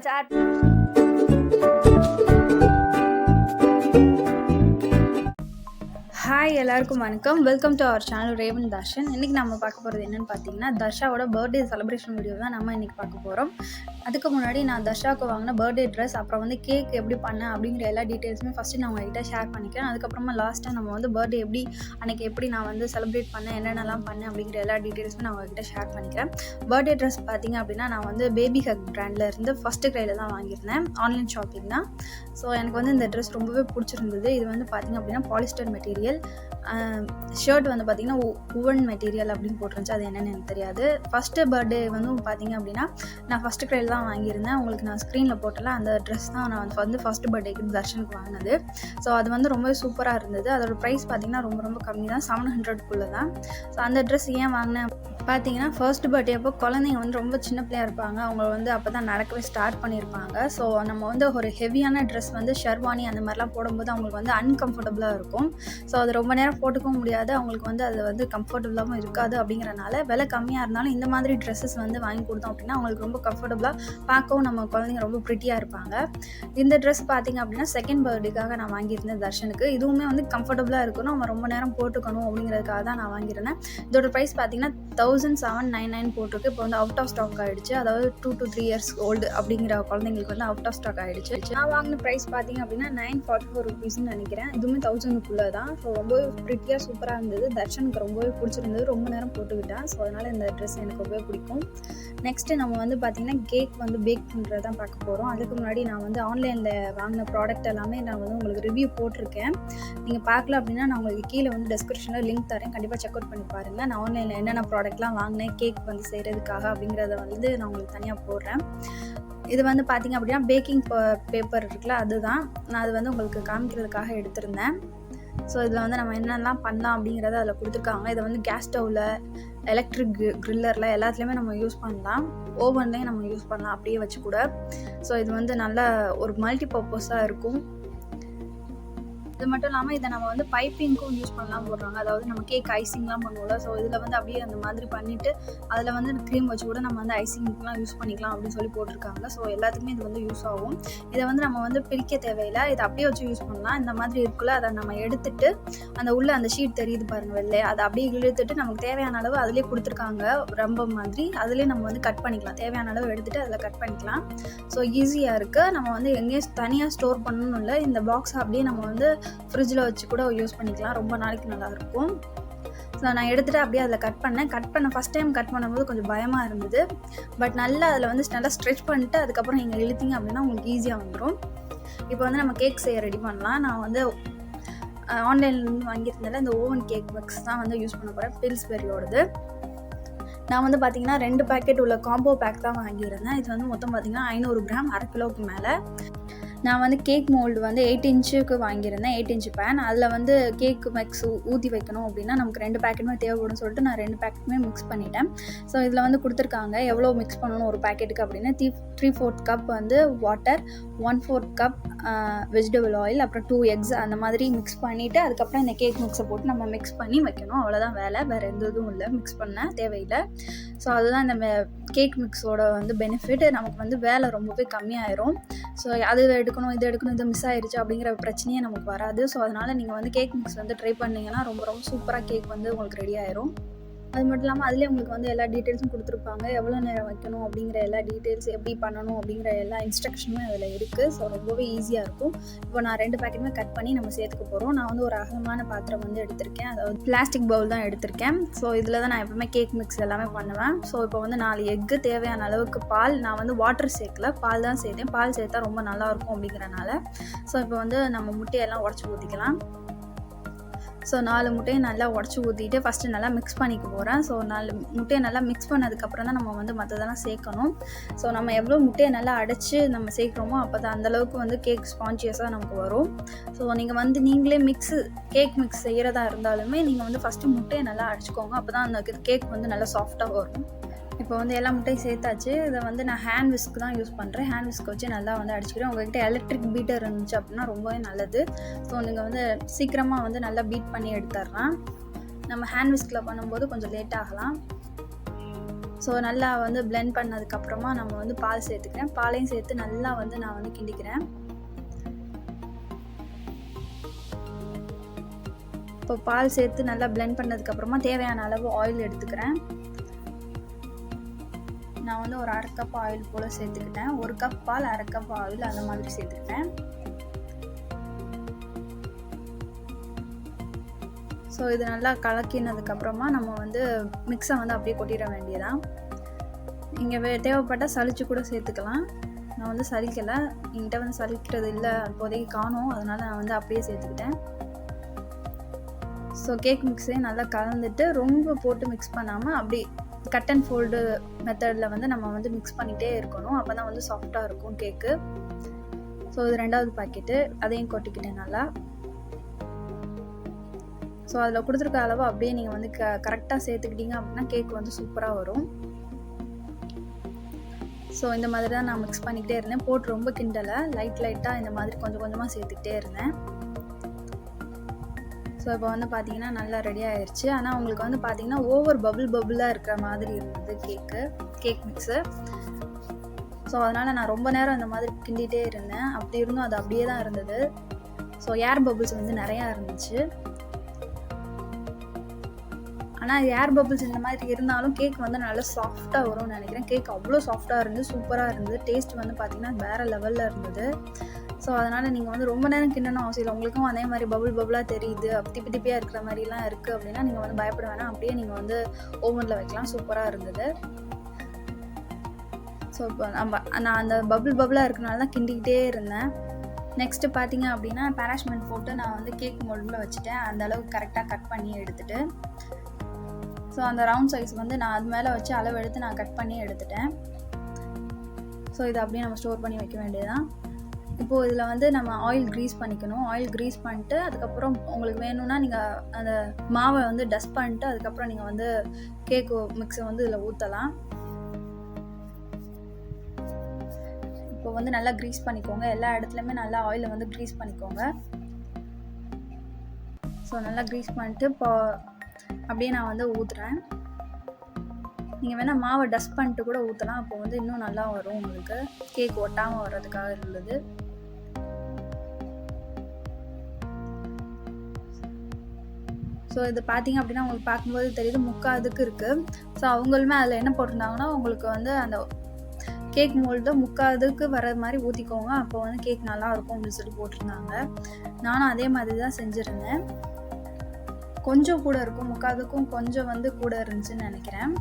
Start. Hi எல்லாருக்கும் வணக்கம். Welcome to our channel Revan Darshan. இன்றைக்கி நம்ம பார்க்க போகிறது என்னென்னு பார்த்தீங்கன்னா, தர்ஷாவோட பர்த்டே செலிப்ரேஷன் வீடியோ தான் நம்ம இன்றைக்கி பார்க்க போகிறோம். அதுக்கு முன்னாடி நான் தர்ஷாவுக்கு வாங்கின பர்த்டே ட்ரெஸ், அப்புறம் வந்து கேக் எப்படி பண்ணேன் அப்படிங்கிற எல்லா டீட்டெயில்ஸுமே ஃபஸ்ட்டு நான் உங்கள்கிட்ட ஷேர் பண்ணிக்கிறேன். அதுக்கப்புறமா லாஸ்ட்டாக நம்ம வந்து பர்த்டே எப்படி நான் வந்து செலிப்ரேட் பண்ணேன், என்னென்னலாம் பண்ணேன் அப்படிங்கிற எல்லா டீட்டெயில்ஸுமே நான் உங்கள்கிட்ட ஷேர் பண்ணிக்கிறேன். பர்த்டே ட்ரெஸ் பார்த்திங்க அப்படின்னா, நான் வந்து பேபி ஹக் பிராண்டில் இருந்து ஃபஸ்ட்டு க்ரையில் தான் வாங்கியிருந்தேன். ஆன்லைன் ஷாப்பிங் தான். ஸோ எனக்கு வந்து இந்த ட்ரெஸ் ரொம்பவே பிடிச்சிருந்தது. இது வந்து பார்த்திங்க அப்படின்னா பாலிஸ்டர் மெட்டீரியல். ஷர்ட் வந்து பார்த்திங்கன்னா உவன் மெட்டீரியல் அப்படின்னு போட்டிருந்துச்சு. அது என்னென்னு எனக்கு தெரியாது. ஃபஸ்ட்டு பர்த்டே வந்து பார்த்திங்க அப்படின்னா நான் ஃபஸ்ட்டு க்ரையில் தான் வாங்கியிருந்தேன். உங்களுக்கு நான் ஸ்க்ரீனில் போட்டல அந்த ட்ரெஸ் தான் நான் வந்து ஃபஸ்ட்டு பர்த்டேக்கு தர்ஷனுக்கு வாங்கினது. ஸோ அது வந்து ரொம்பவே சூப்பராக இருந்தது. அதோடய ப்ரைஸ் பார்த்திங்கன்னா ரொம்ப கம்மி தான், 700 தான். ஸோ அந்த ட்ரெஸ் ஏன் வாங்கினேன் பார்த்தீங்கன்னா, ஃபர்ஸ்ட் பர்த்டே அப்போ குழந்தைங்க வந்து ரொம்ப சின்ன பிள்ளையாக இருப்பாங்க. அவங்க வந்து அப்போ தான் நடக்கவே ஸ்டார்ட் பண்ணியிருப்பாங்க. ஸோ நம்ம வந்து ஒரு ஹெவியான ட்ரெஸ் வந்து ஷெர்வானி அந்த மாதிரிலாம் போடும்போது அவங்களுக்கு வந்து அன்கம்ஃபர்டபுளாக இருக்கும். ஸோ அது ரொம்ப நேரம் போட்டுக்கவும் முடியாது, அவங்களுக்கு வந்து அது வந்து கம்ஃபர்டபுளாகவும் இருக்காது. அப்படிங்கிறனால விலை கம்மியாக இருந்தாலும் இந்த மாதிரி ட்ரெஸ்ஸஸ் வந்து வாங்கி கொடுத்தோம் அப்படின்னா அவங்களுக்கு ரொம்ப கம்ஃபர்டபுளாக பார்க்கவும் நம்ம குழந்தைங்க ரொம்ப ப்ரிட்டியாக இருப்பாங்க. இந்த ட்ரெஸ் பார்த்திங்க அப்படின்னா செகண்ட் பர்த்டேக்காக நான் வாங்கியிருந்தேன் தர்ஷனுக்கு. இதுவுமே வந்து கம்ஃபர்டபுளாக இருக்கணும், அவன் ரொம்ப நேரம் போட்டுக்கணும் அப்படிங்கிறதுக்காக தான் நான் வாங்கியிருந்தேன். இதோட ப்ரைஸ் பார்த்திங்கன்னா 1799 போட்டிருக்கு. இப்போ வந்து அவுட் ஆஃப் ஸ்டாக் ஆகிடுச்சு. அதாவது 2 to 3 years ஓல்டு அப்படிங்கிற குழந்தைங்களுக்கு வந்து அவுட் ஆஃப் ஸ்டாக் ஆகிடுச்சு. நான் வாங்கின ப்ரைஸ் பார்த்திங்க அப்படின்னா 944 rupeesன்னு நினைக்கிறேன். இதுவுமே 1000க்குள்ளே தான். ஸோ ரொம்ப ப்ரிட்டியாக சூப்பராக இருந்தது. தர்ஷனுக்கு ரொம்பவே பிடிச்சிருந்தது. ரொம்ப நேரம் போட்டுக்கிட்டேன். ஸோ அதனால் இந்த ட்ரெஸ் எனக்கு ரொம்பவே பிடிக்கும். நெக்ஸ்ட்டு நம்ம வந்து பார்த்திங்கன்னா கேக் வந்து பேக் பண்ணுறது தான் பார்க்க போகிறோம். அதுக்கு முன்னாடி நான் வந்து ஆன்லைனில் வாங்கின ப்ராடக்ட் எல்லாமே நான் வந்து உங்களுக்கு ரிவ்யூ போட்டிருக்கேன். நீங்கள் பார்க்கல அப்படின்னா நான் உங்களுக்கு கீழே வந்து டிஸ்கிரிப்ஷனில் லிங்க் தரேன், கண்டிப்பாக செக் அவுட் பண்ணி பாருங்கள். நான் ஆன்லைனில் என்னென்ன ப்ராடக்ட்லாம் வாங்கினேன் கேக் வந்து செய்கிறதுக்காக அப்படிங்கிறத வந்து நான் உங்களுக்கு தனியாக போடுறேன். இது வந்து பார்த்திங்க அப்படின்னா பேக்கிங் பேப்பர் இருக்குல்ல, அதுதான் நான் அது வந்து உங்களுக்கு காமிக்கிறதுக்காக எடுத்திருந்தேன். ஸோ இதில் வந்து நம்ம என்னென்னலாம் பண்ணலாம் அப்படிங்கிறத அதில் கொடுத்துருக்காங்க. இதை வந்து கேஸ் ஸ்டவ்வில், எலக்ட்ரிக் க்ரில்லரில் எல்லாத்துலேயுமே நம்ம யூஸ் பண்ணலாம். ஓவன்லேயும் நம்ம யூஸ் பண்ணலாம் அப்படியே வச்சு கூட. ஸோ இது வந்து நல்ல ஒரு மல்டி பர்பஸாக இருக்கும். இது மட்டும் இல்லாமல் இதை நம்ம வந்து பைப்பிங்க்கும் யூஸ் பண்ணலாம் போடுறாங்க. அதாவது நம்ம கேக் ஐசிங்லாம் பண்ணுவோம்ல, ஸோ இதில் வந்து அப்படியே அந்த மாதிரி பண்ணிவிட்டு அதில் வந்து க்ரீம் வச்சு கூட நம்ம வந்து ஐசிங்லாம் யூஸ் பண்ணிக்கலாம் அப்படின்னு சொல்லி போட்டிருக்காங்க. ஸோ எல்லாத்துக்குமே இது வந்து யூஸ் ஆகும். இதை வந்து நம்ம வந்து பிரிக்க தேவையில்லை, இதை அப்படியே வச்சு யூஸ் பண்ணலாம். இந்த மாதிரி இருக்குல்ல, அதை நம்ம எடுத்துட்டு அந்த உள்ள அந்த ஷீட் தெரியுது பாருங்கள் வெளிலே, அதை அப்படியே இழுத்துட்டு நமக்கு தேவையான அளவு அதிலே கொடுத்துருக்காங்க ரொம்ப மாதிரி. அதிலே நம்ம வந்து கட் பண்ணிக்கலாம். தேவையான அளவு எடுத்துகிட்டு அதில் கட் பண்ணிக்கலாம். ஸோ ஈஸியாக இருக்குது. நம்ம வந்து எங்கேயும் தனியாக ஸ்டோர் பண்ணணும் இல்லை, இந்த பாக்ஸ் அப்படியே நம்ம வந்து ஃப்ரிட்ஜில் வச்சு கூட யூஸ் பண்ணிக்கலாம். ரொம்ப நாளைக்கு நல்லாயிருக்கும். ஸோ நான் எடுத்துகிட்டு அப்படியே அதில் கட் பண்ண ஃபஸ்ட் டைம் கட் பண்ணும்போது கொஞ்சம் பயமாக இருந்தது. பட் நல்லா அதில் வந்து நல்லா ஸ்ட்ரெச் பண்ணிட்டு அதுக்கப்புறம் நீங்கள் இழுத்தீங்க அப்படின்னா உங்களுக்கு ஈஸியாக வந்துடும். இப்போ வந்து நம்ம கேக் செய்ய ரெடி பண்ணலாம். நான் வந்து ஆன்லைன்லேருந்து வாங்கியிருந்தால இந்த ஓவன் கேக் மிக்ஸ் தான் வந்து யூஸ் பண்ண போகிறேன், பில்ஸ்பெரியோடது. நான் வந்து பார்த்திங்கன்னா 2 பேக்கெட் உள்ள காம்போ பேக் தான் வாங்கியிருந்தேன். இது வந்து மொத்தம் பார்த்திங்கன்னா 500 கிராம், 1/2 கிலோவுக்கு மேலே. நான் வந்து கேக் மோல்டு வந்து 8 inch வாங்கியிருந்தேன், 8 inch பேன். அதில் வந்து கேக் மிக்ஸ் ஊற்றி வைக்கணும் அப்படின்னா நமக்கு 2 பேக்கெட்டுமே தேவைப்படும்னு சொல்லிட்டு நான் 2 பேக்கெட்டுமே மிக்ஸ் பண்ணிட்டேன். ஸோ இதில் வந்து கொடுத்துருக்காங்க எவ்வளோ மிக்ஸ் பண்ணணும் ஒரு பேக்கெட்டுக்கு அப்படின்னு. 3/4 கப் வந்து வாட்டர், 1/4 கப் வெஜிடபிள் ஆயில், அப்புறம் 2 eggs அந்த மாதிரி மிக்ஸ் பண்ணிவிட்டு அதுக்கப்புறம் இந்த கேக் மிக்ஸை போட்டு நம்ம மிக்ஸ் பண்ணி வைக்கணும். அவ்வளோதான் வேலை, வேறு எந்த இதுவும் இல்லை, மிக்ஸ் பண்ண தேவையில்லை. ஸோ அதுதான் இந்த கேக் மிக்ஸோட வந்து பெனிஃபிட். நமக்கு வந்து வேலை ரொம்பவே கம்மியாயிரும். ஸோ அது எடுக்கணும் இது எடுக்கணும், இது மிஸ் ஆயிடுச்சு அப்படிங்கிற பிரச்சனையே நமக்கு வராது. ஸோ அதனால் நீங்கள் வந்து கேக் மிக்ஸ் வந்து ட்ரை பண்ணிங்கன்னா ரொம்ப சூப்பராக கேக் வந்து உங்களுக்கு ரெடி ஆயிரும். அது மட்டும் இல்லாமல் அதிலே உங்களுக்கு வந்து எல்லா டீட்டெயில்ஸும் கொடுத்துருப்பாங்க. எவ்வளோ நேரம் வைக்கணும் அப்படிங்கிற எல்லா டீட்டெயில்ஸ், எப்படி பண்ணணும் அப்படிங்கிற எல்லா இன்ஸ்ட்ரக்ஷனுமே அதில் இருக்குது. ஸோ ரொம்பவே ஈஸியாக இருக்கும். இப்போ நான் 2 பேக்கெட்டுமே கட் பண்ணி நம்ம சேர்த்துக்க போகிறோம். நான் வந்து ஒரு அகலமான பாத்திரம் வந்து எடுத்திருக்கேன், அதாவது பிளாஸ்டிக் பவுல் தான் எடுத்திருக்கேன். ஸோ இதில் தான் நான் எப்பவுமே கேக் மிக்ஸ் எல்லாமே பண்ணுவேன். ஸோ இப்போ வந்து 4 எக்கு, தேவையான அளவுக்கு பால். நான் வந்து வாட்டர் சேர்க்கல, பால் தான் சேர்த்தேன். பால் சேர்த்தா ரொம்ப நல்லாயிருக்கும் அப்படிங்கிறனால. ஸோ இப்போ வந்து நம்ம முட்டையெல்லாம் உடச்சி ஊற்றிக்கலாம். ஸோ 4 முட்டையை நல்லா உடச்சி ஊற்றிட்டு ஃபஸ்ட்டு நல்லா மிக்ஸ் பண்ணிக்க போகிறேன். ஸோ 4 முட்டையை நல்லா மிக்ஸ் பண்ணதுக்கப்புறம் தான் நம்ம வந்து மற்றதெல்லாம் சேர்க்கணும். ஸோ நம்ம எவ்வளோ முட்டையை நல்லா அடைச்சி நம்ம சேர்க்குறோமோ அப்போ தான் அந்தளவுக்கு வந்து கேக் ஸ்பான்ஜியஸாக நமக்கு வரும். ஸோ நீங்கள் வந்து நீங்களே கேக் மிக்ஸ் செய்கிறதா இருந்தாலுமே நீங்கள் வந்து ஃபஸ்ட்டு முட்டையை நல்லா அடைச்சிக்கோங்க. அப்போ தான் அந்த கேக் வந்து நல்லா சாஃப்டாக வரும். இப்போ வந்து எல்லா முட்டையும் சேர்த்தாச்சு. இதை வந்து நான் ஹேண்ட் விஸ்க் தான் யூஸ் பண்ணுறேன். ஹேண்ட் விஸ்க் வச்சு நல்லா வந்து அடிச்சுக்கிறேன். உங்கள்கிட்ட எலக்ட்ரிக் பீட்டர் இருந்துச்சு அப்படின்னா ரொம்பவே நல்லது. ஸோ நீங்கள் வந்து சீக்கிரமாக வந்து நல்லா பீட் பண்ணி எடுத்துடலாம். நம்ம ஹேண்ட் விஸ்கில் பண்ணும்போது கொஞ்சம் லேட் ஆகலாம். ஸோ நல்லா வந்து பிளெண்ட் பண்ணதுக்கப்புறமா நம்ம வந்து பால் சேர்த்துக்கிறேன். பாலையும் சேர்த்து நல்லா வந்து நான் வந்து கிண்டிக்கிறேன். இப்போ பால் சேர்த்து நல்லா பிளெண்ட் பண்ணதுக்கப்புறமா தேவையான அளவு ஆயில் எடுத்துக்கிறேன். நான் வந்து ஒரு 1/2 கப் ஆயில் போல் சேர்த்துக்கிட்டேன். 1 கப் பால் 1/2 கப் ஆயில் அந்த மாதிரி சேர்த்துக்கிட்டேன். ஸோ இது நல்லா கலக்கினதுக்கப்புறமா நம்ம வந்து மிக்ஸை வந்து அப்படியே கொட்டிட வேண்டியதான். இங்கே தேவைப்பட்டால் சலிச்சு கூட சேர்த்துக்கலாம். நான் வந்து சலிக்கலை, என்கிட்ட வந்து சலிக்கிறது இல்லை, அப்போதைக்கு காணும், அதனால் நான் வந்து அப்படியே சேர்த்துக்கிட்டேன். ஸோ கேக் மிக்ஸையும் நல்லா கலந்துட்டு ரொம்ப போட்டு மிக்ஸ் பண்ணாமல் அப்படி கட் அண்ட் ஃபோல்டு மெத்தடில் வந்து நம்ம வந்து மிக்ஸ் பண்ணிகிட்டே இருக்கணும். அப்போ தான் வந்து சாஃப்டாக இருக்கும் கேக்கு. ஸோ இது 2வது பாக்கெட்டு, அதையும் கொட்டிக்கிட்டேன் நல்லா. ஸோ அதில் கொடுத்துருக்க அளவு அப்படியே நீங்கள் வந்து கரெக்டாக சேர்த்துக்கிட்டீங்க அப்படின்னா கேக் வந்து சூப்பராக வரும். ஸோ இந்த மாதிரி தான் நான் மிக்ஸ் பண்ணிக்கிட்டே இருந்தேன். போட்டு ரொம்ப கிண்டலை, லைட்டாக இந்த மாதிரி கொஞ்சம் கொஞ்சமாக சேர்த்துக்கிட்டே இருந்தேன். ஸோ இப்போ வந்து பார்த்தீங்கன்னா நல்லா ரெடி ஆயிடுச்சு. ஆனால் உங்களுக்கு வந்து பார்த்தீங்கன்னா ஓவர் பபுளாக இருக்கிற மாதிரி இருந்தது கேக் மிக்ஸு. ஸோ அதனால் நான் ரொம்ப நேரம் இந்த மாதிரி கிண்டிகிட்டே இருந்தேன். அப்படி இருந்தும் அது அப்படியே தான் இருந்தது. ஸோ ஏர் பபுள்ஸ் வந்து நிறையா இருந்துச்சு. ஆனால் ஏர் பபுள்ஸ் இந்த மாதிரி இருந்தாலும் கேக் வந்து நல்லா சாஃப்டாக வரும்னு நினைக்கிறேன். கேக் அவ்வளோ சாஃப்டாக இருந்தது, சூப்பராக இருந்தது. டேஸ்ட் வந்து பார்த்திங்கன்னா வேறு லெவலில் இருந்தது. ஸோ அதனால் நீங்கள் வந்து ரொம்ப நேரம் கிண்டணும் அவசியம் இல்லை. உங்களுக்கும் அதே மாதிரி பபுளாக தெரியுது, திப்பி திப்பியாக இருக்கிற மாதிரிலாம் இருக்குது அப்படின்னா நீங்கள் வந்து பயப்பட வேணாம். அப்படியே நீங்கள் வந்து ஓவனில் வைக்கலாம். சூப்பராக இருந்தது. ஸோ இப்போ நான் அந்த பபுளாக இருக்கனால தான் கிண்டிக்கிட்டே இருந்தேன். நெக்ஸ்ட்டு பார்த்தீங்க அப்படின்னா பேராஷ்மெண்ட் போட்டு நான் வந்து கேக் மோல்டில் வச்சுட்டேன். அந்த அளவுக்கு கரெக்டாக கட் பண்ணி எடுத்துகிட்டு, ஸோ அந்த ரவுண்ட் சைஸ் வந்து நான் அது மேலே வச்சு அளவு எடுத்து நான் கட் பண்ணி எடுத்துட்டேன். ஸோ இதை அப்படியே நம்ம ஸ்டோர் பண்ணி வைக்க வேண்டியதுதான். இப்போது இதில் வந்து நம்ம ஆயில் க்ரீஸ் பண்ணிக்கணும். ஆயில் க்ரீஸ் பண்ணிட்டு அதுக்கப்புறம் உங்களுக்கு வேணும்னா நீங்கள் அந்த மாவை வந்து டஸ்ட் பண்ணிட்டு அதுக்கப்புறம் நீங்கள் வந்து கேக் மிக்ஸை வந்து இதில் ஊற்றலாம். இப்போ வந்து நல்லா க்ரீஸ் பண்ணிக்கோங்க. எல்லா இடத்துலையுமே நல்லா ஆயிலை வந்து க்ரீஸ் பண்ணிக்கோங்க. ஸோ நல்லா க்ரீஸ் பண்ணிட்டு இப்போ அப்படியே நான் வந்து ஊற்றுறேன். நீங்கள் வேணால் மாவை டஸ்ட் பண்ணிட்டு கூட ஊற்றலாம். அப்போ வந்து இன்னும் நல்லா வரும், உங்களுக்கு கேக் ஒட்டாமல் வர்றதுக்காக இருந்தது. ஸோ இது பார்த்தீங்க அப்படின்னா உங்களுக்கு பார்க்கும்போது தெரியுது, முக்காதுக்கு இருக்குது. ஸோ அவங்களுமே அதில் என்ன போட்டிருந்தாங்கன்னா உங்களுக்கு வந்து அந்த கேக் மோல்டு முக்காதுக்கு வர மாதிரி ஊற்றிக்கோங்க, அப்போ வந்து கேக் நல்லாயிருக்கும் அப்படின்னு சொல்லி போட்டிருந்தாங்க. நானும் அதே மாதிரி தான் செஞ்சுருந்தேன். கொஞ்சம் கூட இருக்கும், முக்காதுக்கும் கொஞ்சம் வந்து கூட இருந்துச்சுன்னு நினைக்கிறேன்.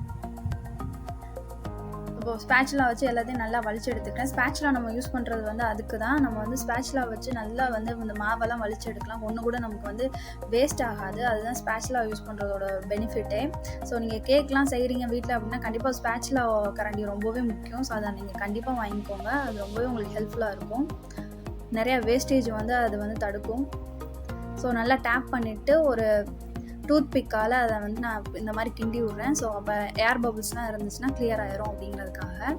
இப்போது ஸ்பேச்சுலா வச்சு எல்லாத்தையும் நல்லா வலிச்சு எடுத்துக்கிறேன். ஸ்பேச்சுலா நம்ம யூஸ் பண்ணுறது வந்து அதுக்கு தான். நம்ம வந்து ஸ்பேச்சுலா வச்சு நல்லா வந்து இந்த மாவெல்லாம் வலிச்சு எடுக்கலாம். ஒன்று கூட நமக்கு வந்து வேஸ்ட் ஆகாது. அதுதான் ஸ்பேச்சுலா யூஸ் பண்ணுறதோட பெனிஃபிட்டே. ஸோ நீங்கள் கேக்லாம் செய்கிறீங்க வீட்டில் அப்படின்னா கண்டிப்பாக ஸ்பேச்சுலா கரண்டி ரொம்பவே முக்கியம். ஸோ அதை நீங்கள் கண்டிப்பாக வாங்கிக்கோங்க. அது ரொம்பவே உங்களுக்கு ஹெல்ப்ஃபுல்லாக இருக்கும். நிறையா வேஸ்டேஜ் வந்து அது வந்து தடுக்கும். ஸோ நல்லா டேப் பண்ணிவிட்டு ஒரு டூத் பிக்கால் அதை வந்து நான் இந்த மாதிரி கிண்டி விட்றேன். ஸோ அப்போ ஏர் பபுள்ஸ்லாம் இருந்துச்சுன்னா கிளியர் ஆயிரும் அப்படிங்கிறதுக்காக.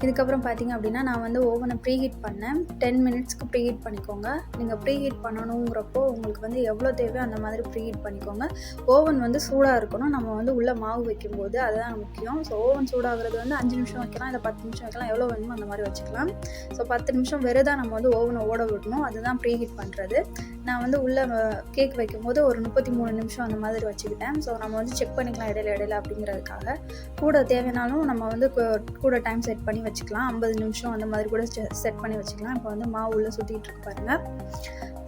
இதுக்கப்புறம் பார்த்தீங்க அப்படின்னா நான் வந்து ஓவனை ப்ரீஹீட் பண்ணேன். 10 மினிட்ஸ்க்கு ப்ரீஹீட் பண்ணிக்கோங்க. நீங்கள் ப்ரீஹீட் பண்ணணுங்கிறப்போ உங்களுக்கு வந்து எவ்வளோ தேவையோ அந்த மாதிரி ப்ரீஹீட் பண்ணிக்கோங்க. ஓவன் வந்து சூடாக இருக்கணும். நம்ம வந்து உள்ளே மாவு வைக்கும்போது அதுதான் முக்கியம். ஸோ ஓவன் சூடாகிறது வந்து 5 நிமிஷம் வைக்கலாம், இல்லை 10 நிமிஷம் வைக்கலாம், எவ்வளோ வேணுமோ அந்த மாதிரி வச்சுக்கலாம். ஸோ 10 நிமிஷம் வெறுதான் நம்ம வந்து ஓவனை ஓட விடணும். அதுதான் ப்ரீஹீட் பண்ணுறது. நான் வந்து உள்ளே கேக் வைக்கும்போது ஒரு 33 நிமிஷம் அந்த மாதிரி வச்சுக்கிட்டேன். ஸோ நம்ம வந்து செக் பண்ணிக்கலாம் இடையில அப்படிங்கிறதுக்காக. கூட தேவைனாலும் நம்ம வந்து கூட டைம் செட் பண்ணி வச்சுக்கலாம். 50 நிமிஷம் அந்த மாதிரி கூட செட் பண்ணி வச்சுக்கலாம். இப்போ வந்து மாவு உள்ளே சுற்றிட்டு இருக்கு பாருங்கள்.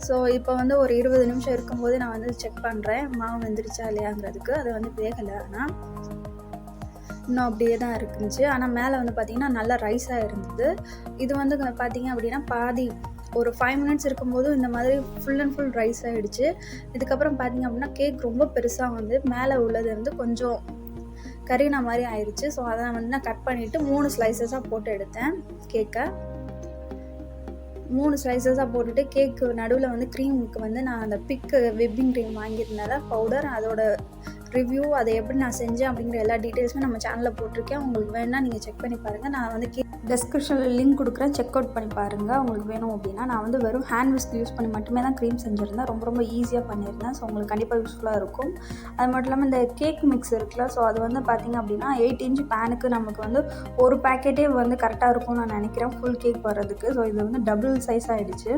ஸோ இப்போ வந்து ஒரு 20 நிமிஷம் இருக்கும்போது நான் வந்து செக் பண்ணுறேன் மாவு வெந்துருச்சா இல்லையாங்கிறதுக்கு. அது வந்து வேகலை, ஆனால் இன்னும் அப்படியே தான் இருந்துச்சு. ஆனால் மேலே வந்து பார்த்திங்கன்னா நல்லா ரைஸாக இருந்தது. இது வந்து பார்த்திங்க அப்படின்னா பாதி ஒரு 5 மினிட்ஸ் இருக்கும்போது இந்த மாதிரி ஃபுல் அண்ட் ஃபுல் ரைஸ் ஆகிடுச்சு. இதுக்கப்புறம் பார்த்திங்க அப்படின்னா கேக் ரொம்ப பெருசாக வந்து மேலே உள்ளது வந்து கொஞ்சம் கறின மாதிரி ஆயிடுச்சு. ஸோ அதை வந்து நான் கட் பண்ணிவிட்டு 3 ஸ்லைசஸாக போட்டு எடுத்தேன் கேக்கை. 3 ஸ்லைசஸாக போட்டுட்டு கேக்கு நடுவில் வந்து க்ரீமுக்கு வந்து நான் அந்த விப்பிங் க்ரீம் வாங்கியிருந்தேன் பவுடர், அதோட ரிவ்யூ அதை எப்படி நான் செஞ்சேன் அப்படிங்கிற எல்லா டீட்டெயில்ஸுமே நம்ம சேனலில் போட்டிருக்கேன். உங்களுக்கு வேணால் நீங்கள் செக் பண்ணி பாருங்கள். நான் வந்து டிஸ்கிரிப்ஷனில் லிங்க் கொடுக்குறேன், செக் அவுட் பண்ணி பாருங்கள் உங்களுக்கு வேணும் அப்படின்னா. நான் வந்து வெறும் ஹேண்ட் விஸ்க் யூஸ் பண்ணி மட்டுமே தான் க்ரீம் செஞ்சுருந்தேன். ரொம்ப ஈஸியாக பண்ணியிருந்தேன். ஸோ உங்களுக்கு கண்டிப்பாக யூஸ்ஃபுல்லாக இருக்கும். அது மட்டும் இல்லாமல் இந்த கேக் மிக்ஸ் இருக்குல்ல, ஸோ அது வந்து பார்த்திங்க அப்படின்னா 8 இன்ச் பேனுக்கு நமக்கு வந்து ஒரு பேக்கெட்டே வந்து கரெக்டாக இருக்கும்னு நான் நினைக்கிறேன் ஃபுல் கேக் வர்றதுக்கு. ஸோ இது வந்து டபுள் சைஸ் ஆகிடுச்சு.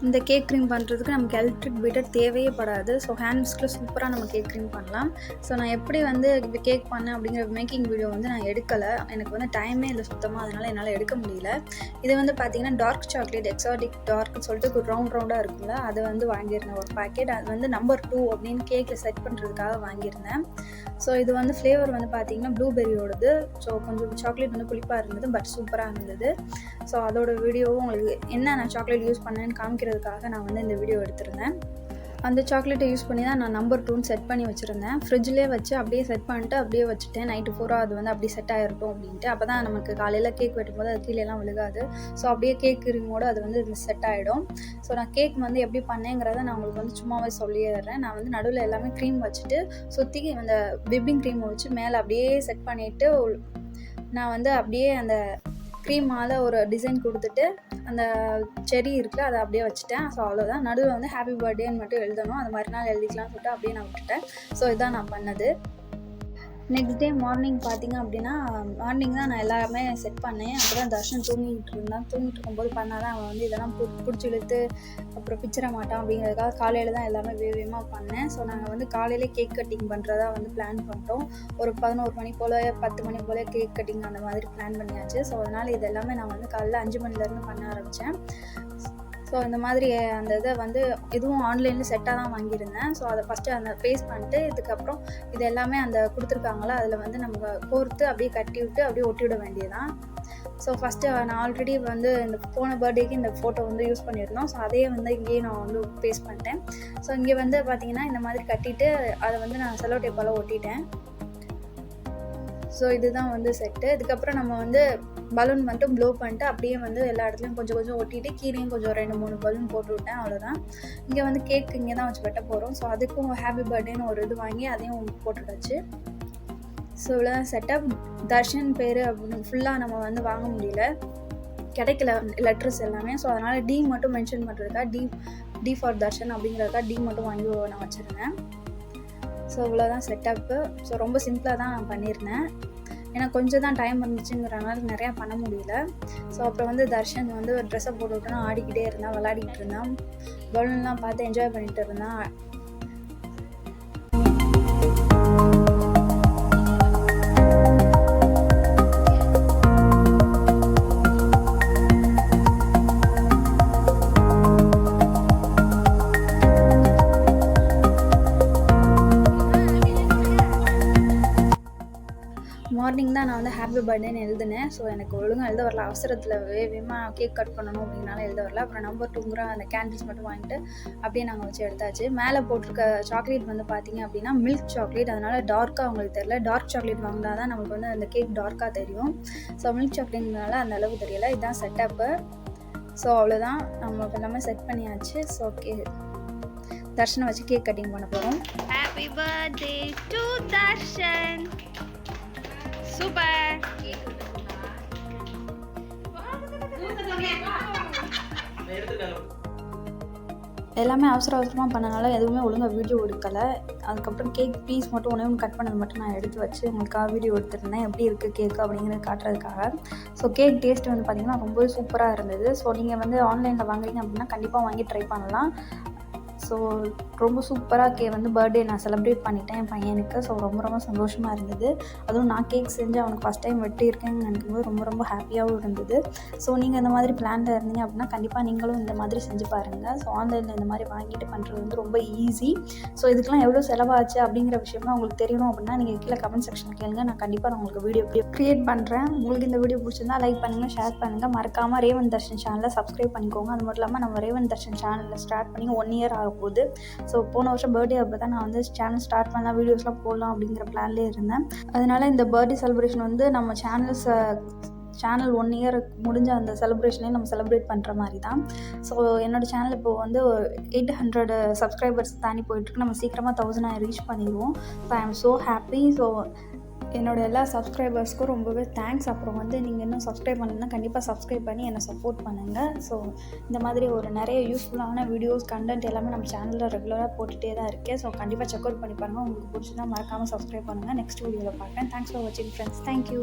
இந்த கேக் க்ரீம் பண்ணுறதுக்கு நமக்கு எலக்ட்ரிக் பீட்டர் தேவையே படாது. ஸோ ஹேண்ட் விஸ்கில் சூப்பராக நம்ம கேக் க்ரீம் பண்ணலாம். ஸோ நான் எப்படி வந்து இந்த கேக் பண்ணேன் அப்படிங்கிற மேக்கிங் வீடியோ வந்து நான் எடுக்கலை. எனக்கு வந்து டைமே இல்லை சுத்தமாக, அதனால் என்னால் எடுக்க முடியல. இது வந்து பார்த்திங்கன்னா டார்க் சாக்லேட் எக்ஸாட்டிக் டார்க்னு சொல்லிட்டு ஒரு ரவுண்டாக இருக்கும்ல, அதை வந்து வாங்கியிருந்தேன் ஒரு பேக்கெட். அது வந்து நம்பர் 2 அப்படின்னு கேக்கில் செட் பண்ணுறதுக்காக வாங்கியிருந்தேன். ஸோ இது வந்து ஃப்ளேவர் வந்து பார்த்திங்கன்னா ப்ளூபெரியோடது. ஸோ கொஞ்சம் சாக்லேட் வந்து புளிப்பாக இருந்தது, பட் சூப்பராக இருந்தது. ஸோ அதோட வீடியோவும் உங்களுக்கு என்ன நான் சாக்லேட் யூஸ் பண்ணேன்னு காமிக்கிறதுக்காக நான் வந்து இந்த வீடியோ எடுத்திருந்தேன். அந்த சாக்லேட்டை யூஸ் பண்ணி தான் நான் நம்பர் 2 செட் பண்ணி வச்சுருந்தேன். ஃப்ரிட்ஜ்லேயே வச்சு அப்படியே செட் பண்ணிட்டு அப்படியே வச்சுட்டேன். நைட்டு பூரா அது வந்து அப்படியே செட் ஆகிருக்கும் அப்படின்ட்டு. அப்போ தான் நமக்கு காலையில் கேக் வெட்டும்போது அது கீழேலாம் விழுகாது. ஸோ அப்படியே கேக் க்ரீமோடு அது வந்து செட் ஆகிடும். ஸோ நான் கேக் வந்து எப்படி பண்ணேங்கிறத நான் உங்களுக்கு வந்து சும்மாவே சொல்லிடுறேன். நான் வந்து நடுவில் எல்லாமே க்ரீம் வச்சுட்டு சுற்றி அந்த விப்பிங் க்ரீமை வச்சு மேலே அப்படியே செட் பண்ணிவிட்டு நான் வந்து அப்படியே அந்த க்ரீமால் ஒரு டிசைன் கொடுத்துட்டு அந்த செரி இருக்குல்ல அதை அப்படியே வச்சுட்டேன். ஸோ அவ்வளோதான். நடுவில் வந்து ஹாப்பி பர்த்டேன்னு மட்டும் எழுதணும். அது மறுநாள் எழுதிக்கலாம்னு சொல்லிட்டு அப்படியே நான் விட்டுட்டேன். ஸோ இதுதான் நான் பண்ணது. நெக்ஸ்ட் டே மார்னிங் பார்த்திங்க அப்படின்னா மார்னிங் தான் நான் எல்லாமே செட் பண்ணேன். அப்போ தான் தர்ஷன் தூங்கிட்டு இருக்கும்போது பண்ணால் தான் அவன் வந்து இதெல்லாம் பிடிச்சி இழுத்து அப்புறம் பிச்சிட மாட்டான் அப்படிங்கிறதுக்காக காலையில் தான் எல்லாமே வேகமாக பண்ணேன். ஸோ நாங்கள் வந்து காலையிலே கேக் கட்டிங் பண்ணுறதா வந்து பிளான் பண்ணிட்டோம். ஒரு 11 மணி போல் 10 மணி போல் கேக் கட்டிங் அந்த மாதிரி பிளான் பண்ணியாச்சு. ஸோ அதனால் இது எல்லாமே நான் வந்து காலையில் 5 மணிலேருந்து பண்ண ஆரம்பித்தேன். ஸோ இந்த மாதிரி அந்த இதை வந்து இதுவும் ஆன்லைனில் செட்டாக தான் வாங்கியிருந்தேன். ஸோ அதை ஃபஸ்ட்டு அந்த ஃபேஸ் பண்ணிட்டு இதுக்கப்புறம் இது எல்லாமே அந்த கொடுத்துருக்காங்களா அதில் வந்து நம்ம கோர்த்து அப்படியே கட்டி விட்டு அப்படியே ஒட்டி விட வேண்டியதான். ஸோ ஃபஸ்ட்டு நான் ஆல்ரெடி வந்து இந்த போன பர்த்டேக்கு இந்த ஃபோட்டோ வந்து யூஸ் பண்ணியிருந்தோம். ஸோ அதே வந்து இங்கேயே நான் வந்து பேஸ்ட் பண்ணிட்டேன். ஸோ இங்கே வந்து பார்த்திங்கன்னா இந்த மாதிரி கட்டிட்டு அதை வந்து நான் செல்லோ டேப்பால் ஒட்டிட்டேன். ஸோ இதுதான் வந்து செட்டு. இதுக்கப்புறம் நம்ம வந்து பலூன் மட்டும் ப்ளோ பண்ணிட்டு அப்படியே வந்து எல்லா இடத்துலையும் கொஞ்சம் கொஞ்சம் ஒட்டிட்டு கீழேயும் கொஞ்சம் 2-3 பலூன் போட்டு விட்டேன். அவ்வளோதான். இங்கே வந்து கேக் இங்கே தான் வச்சு வெட்ட போகிறோம். ஸோ அதுக்கும் ஹாப்பி பர்த்டேன்னு ஒரு இது வாங்கி அதையும் போட்டுட்டாச்சு. ஸோ இவ்வளோதான் செட்டப். தர்ஷன் பேர் அப்படின்னு ஃபுல்லாக நம்ம வந்து வாங்க முடியல, கிடைக்கல லெட்டர்ஸ் எல்லாமே. ஸோ அதனால் டி மட்டும் மென்ஷன் பண்ணுறதுக்கா டி ஃபார் தர்ஷன் அப்படிங்கிறதுக்கா டி மட்டும் வாங்கி நான் வச்சுருந்தேன். ஸோ இவ்வளோதான் செட்டப்பு. ஸோ ரொம்ப சிம்பிளாக தான் நான் பண்ணியிருந்தேன். ஏன்னா கொஞ்சம் தான் டைம் இருந்துச்சுங்கிறனால நிறையா பண்ண முடியல. ஸோ அப்புறம் வந்து தர்ஷன் வந்து ஒரு ட்ரெஸ்ஸை போட்டு விட்டோன்னா ஆடிக்கிட்டே இருந்தான், விளையாடிக்கிட்டு இருந்தான், பலூன்லாம் பார்த்து என்ஜாய் பண்ணிகிட்டு இருந்தான். மார்னிங் தான் நான் வந்து ஹாப்பி பர்த்டேன்னு எழுதினேன். ஸோ எனக்கு ஒழுங்காக எழுத வரல, அவசரத்தில் வேகமாக கேக் கட் பண்ணணும் அப்படின்னால எழுத வரல. அப்புறம் நம்பர் 2ங்கிற அந்த கேண்டில்ஸ் மட்டும் வாங்கிட்டு அப்படியே நாங்கள் வச்சு எடுத்தாச்சு. மேலே போட்டிருக்க சாக்லேட் வந்து பார்த்திங்க அப்படின்னா மில்க் சாக்லேட், அதனால் டார்க்காக அவங்களுக்கு தெரியல. டார்க் சாக்லேட் வாங்கினா தான் நமக்கு வந்து அந்த கேக் டார்க்காக தெரியும். ஸோ மில்க் சாக்லேட்னால அந்த அளவு தெரியல. இதுதான் செட்டப்பு. ஸோ அவ்வளோதான், நம்ம எல்லாமே செட் பண்ணியாச்சு. ஸோ தர்ஷனை வச்சு கேக் கட்டிங் பண்ண போகிறோம். Happy birthday to Darshan. Super. எல்லாமே அவசரமாக பண்ணனால எதுவுமே ஒழுங்காக வீடியோ எடுக்கலை. அதுக்கப்புறம் கேக் பீஸ் மட்டும் ஒன்று கட் பண்ணது மட்டும் நான் எடுத்து வச்சு உங்களுக்காக வீடியோ எடுத்துருந்தேன், எப்படி இருக்குது கேக்கு அப்படிங்கிறத காட்டுறதுக்காக. ஸோ கேக் டேஸ்ட் வந்து பார்த்திங்கன்னா ரொம்பவே சூப்பராக இருந்தது. ஸோ நீங்கள் வந்து ஆன்லைனில் வாங்குறீங்க அப்படின்னா கண்டிப்பாக வாங்கி ட்ரை பண்ணலாம். ஸோ ரொம்ப சூப்பராக வந்து பர்த்டே நான் செலிப்ரேட் பண்ணிட்டேன் என் பையனுக்கு. ஸோ ரொம்ப சந்தோஷமாக இருந்தது. அதுவும் நான் கேக் செஞ்சு அவனுக்கு ஃபஸ்ட் டைம் வெட்டியிருக்கேன்னு நினைக்கும்போது ரொம்ப ஹாப்பியாகவும் இருந்தது. ஸோ நீங்கள் இந்த மாதிரி பிளானில் இருந்தீங்க அப்படின்னா கண்டிப்பாக நீங்களும் இந்த மாதிரி செஞ்சு பாருங்கள். ஸோ ஆன்லைனில் இந்த மாதிரி வாங்கிட்டு பண்ணுறது வந்து ரொம்ப ஈஸி. ஸோ இதுக்கெலாம் எவ்வளோ செலவாச்சு அப்படிங்கிற விஷயம்லாம் உங்களுக்கு தெரியணும் அப்படின்னா நீங்கள் கீழே கமெண்ட் செக்ஷன் கேளுங்க. நான் கண்டிப்பாக உங்களுக்கு வீடியோ க்ரியேட் பண்ணுறேன். உங்களுக்கு இந்த வீடியோ பிடிச்சிருந்தா லைக் பண்ணுங்கள், ஷேர் பண்ணுங்கள். மறக்காமல் ரேவன் தர்ஷன் சேனலை சப்ஸ்கிரைப் பண்ணிக்கோங்க. அது மட்டும் இல்லாமல் நம்ம ரேவன் தர்ஷன் சேனலில் ஸ்டார்ட் பண்ணி 1 இயர் ஆகப்போகுது. ஸோ போன வருஷம் பர்த்டே அப்போ தான் நான் வந்து சேனல் ஸ்டார்ட் பண்ணலாம், வீடியோஸ்லாம் போடலாம் அப்படிங்கிற பிளான்லேயே இருந்தேன். அதனால் இந்த பர்த்டே செலிப்ரேஷன் வந்து நம்ம சேனல் 1 இயர் முடிஞ்ச அந்த செலிப்ரேஷனையும் நம்ம செலிப்ரேட் பண்ணுற மாதிரி தான். ஸோ என்னோடய சேனல் இப்போது வந்து 800 சப்ஸ்கிரைபர்ஸ் தாண்டி போயிட்டுருக்கு. நம்ம சீக்கிரமாக 1000 ரீச் பண்ணிடுவோம். So I am so happy. So என்னோட எல்லா சப்ஸ்கிரைபர்ஸ்க்கும் ரொம்பவே தேங்க்ஸ். அப்புறம் வந்து நீங்கள் இன்னும் சப்ஸ்கிரைப் பண்ணலன்னா கண்டிப்பாக சப்ஸ்கிரைப் பண்ணி என்னை சப்போர்ட் பண்ணுங்கள். ஸோ இந்த மாதிரி ஒரு நிறைய யூஸ்ஃபுல்லான வீடியோஸ், கண்டென்ட் எல்லாமே நம்ம சேனலில் ரெகுலராக போட்டுகிட்டே தான் இருக்கேன். ஸோ கண்டிப்பாக செக் அவுட் பண்ணி பாருங்கள். உங்களுக்கு பிடிச்சிருந்தா மறக்காமல் சப்ஸ்கிரைப் பண்ணுங்கள். நெக்ஸ்ட் வீடியோவில் பார்க்குறேன். தேங்க்ஸ் ஃபார் வாட்சிங் ஃப்ரெண்ட்ஸ். தேங்க்யூ.